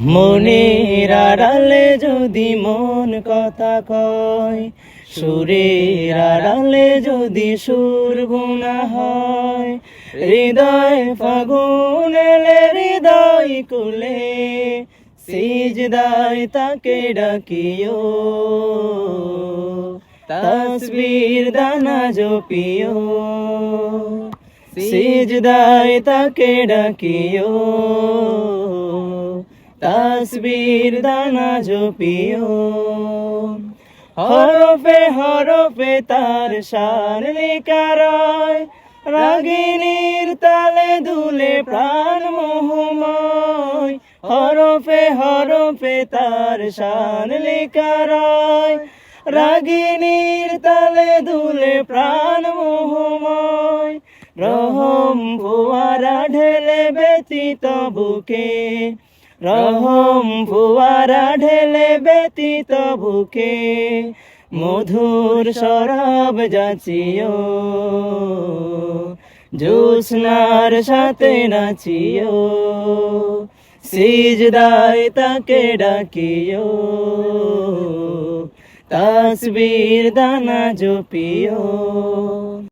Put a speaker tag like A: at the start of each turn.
A: মনের আড়ালে যদি মন কথা কয়, সুরের আড়ালে যদি সুর গুনা হয়, হৃদয় ফাগুন এলে হৃদয় কুলে, সিজদায় তাকে ডাকিও, তাসবির দানা জপিও, সিজদায় তাকে ডাকিও, তাসবির দানা জপিও। হরফে হরফে তার শান লেখা রয়, রাগিনীর তালে দুলে প্রাণ মোহময়। হরফে হরফে তার শান লেখা রয়, রাগিনীর তালে দুলে প্রাণ মোহময়। রহম ফোয়ারা ঢেলে ব্যতীত বুকে, রহম ফোয়ারা ঢেলে ব্যতীত বুকে, মধুর শরাব যাচিও, জ্যোৎস্নার সাথে নাচিও, সিজদায় তাকে ডাকিও, তাসবির দানা জপিও।